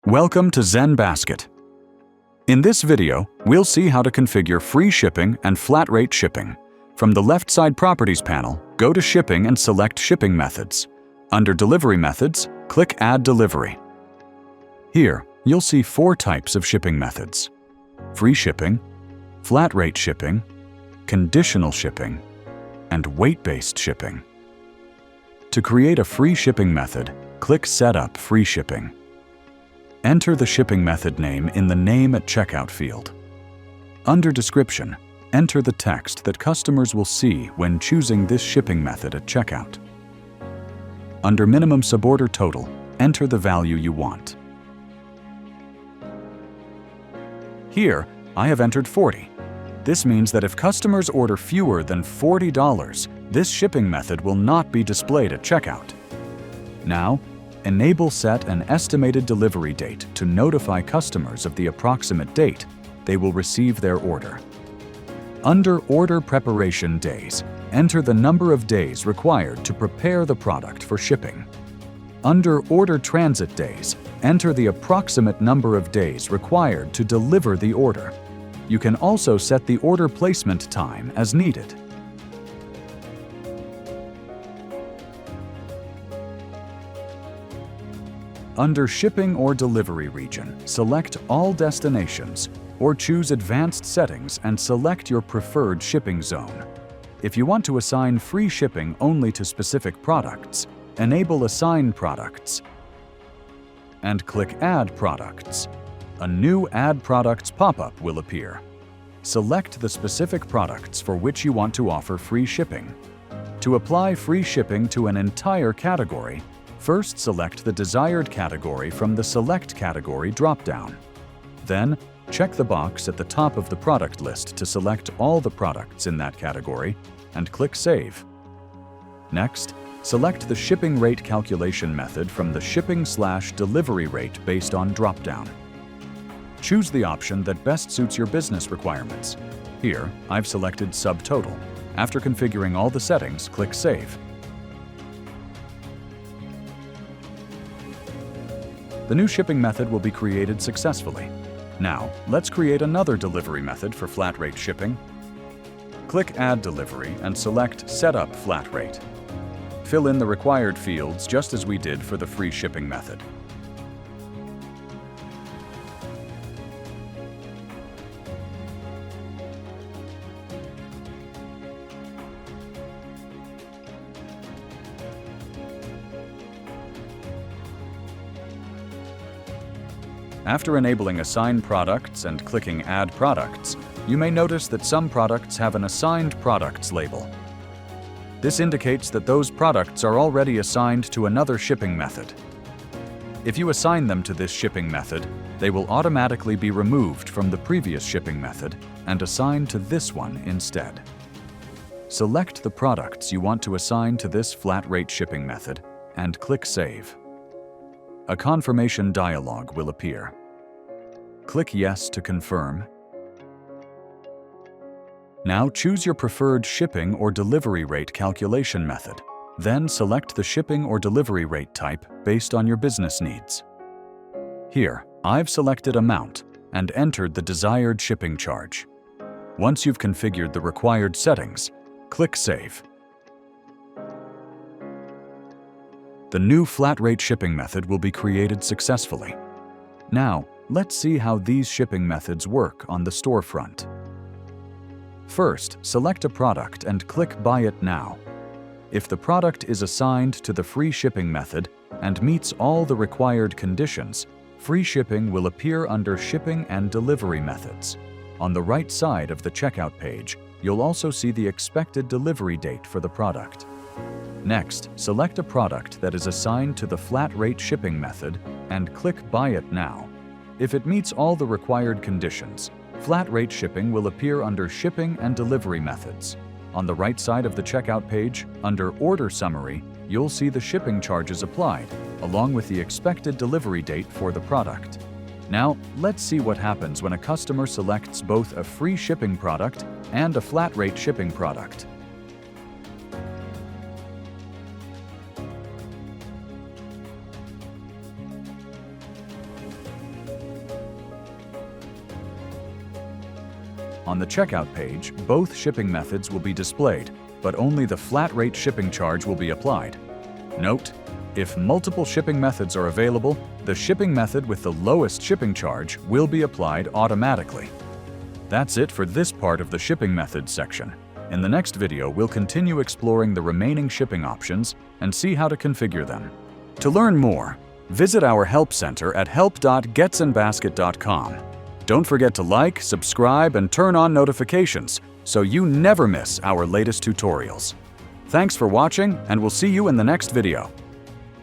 Welcome to ZenBasket. In this video, we'll see how to configure free shipping and flat rate shipping. From the left side Properties panel, go to Shipping and select Shipping Methods. Under Delivery Methods, click Add Delivery. Here, you'll see 4 types of shipping methods: free shipping, flat rate shipping, conditional shipping, and weight-based shipping. To create a free shipping method, click Set up Free Shipping. Enter the shipping method name in the Name at Checkout field. Under Description, enter the text that customers will see when choosing this shipping method at checkout. Under Minimum Suborder Total, enter the value you want. Here, I have entered 40. This means that if customers order fewer than $40, this shipping method will not be displayed at checkout. Now, enable Set an estimated delivery date to notify customers of the approximate date they will receive their order. Under Order Preparation Days, enter the number of days required to prepare the product for shipping. Under Order Transit Days, enter the approximate number of days required to deliver the order. You can also set the order placement time as needed. Under Shipping or Delivery Region, select All Destinations or choose Advanced Settings and select your preferred shipping zone. If you want to assign free shipping only to specific products, enable Assign Products and click Add Products. A new Add Products pop-up will appear. Select the specific products for which you want to offer free shipping. To apply free shipping to an entire category, first select the desired category from the Select Category drop-down. Then, check the box at the top of the product list to select all the products in that category and click Save. Next, select the shipping rate calculation method from the shipping/delivery rate based on drop-down. Choose the option that best suits your business requirements. Here, I've selected Subtotal. After configuring all the settings, click Save. The new shipping method will be created successfully. Now, let's create another delivery method for flat rate shipping. Click Add Delivery and select Set up Flat Rate. Fill in the required fields just as we did for the free shipping method. After enabling Assign Products and clicking Add Products, you may notice that some products have an Assigned Products label. This indicates that those products are already assigned to another shipping method. If you assign them to this shipping method, they will automatically be removed from the previous shipping method and assigned to this one instead. Select the products you want to assign to this flat rate shipping method and click Save. A confirmation dialog will appear. Click Yes to confirm. Now choose your preferred shipping or delivery rate calculation method. Then select the shipping or delivery rate type based on your business needs. Here, I've selected Amount and entered the desired shipping charge. Once you've configured the required settings, click Save. The new flat rate shipping method will be created successfully. Now, let's see how these shipping methods work on the storefront. First, select a product and click Buy It Now. If the product is assigned to the free shipping method and meets all the required conditions, free shipping will appear under Shipping and Delivery Methods. On the right side of the checkout page, you'll also see the expected delivery date for the product. Next, select a product that is assigned to the flat rate shipping method and click Buy It Now. If it meets all the required conditions, flat rate shipping will appear under Shipping and Delivery Methods. On the right side of the checkout page, under Order Summary, you'll see the shipping charges applied, along with the expected delivery date for the product. Now, let's see what happens when a customer selects both a free shipping product and a flat rate shipping product. On the checkout page, both shipping methods will be displayed, but only the flat rate shipping charge will be applied. Note: if multiple shipping methods are available, the shipping method with the lowest shipping charge will be applied automatically. That's it for this part of the shipping methods section. In the next video, we'll continue exploring the remaining shipping options and see how to configure them. To learn more, visit our Help Center at help.getzenbasket.com. Don't forget to like, subscribe, and turn on notifications so you never miss our latest tutorials. Thanks for watching, and we'll see you in the next video.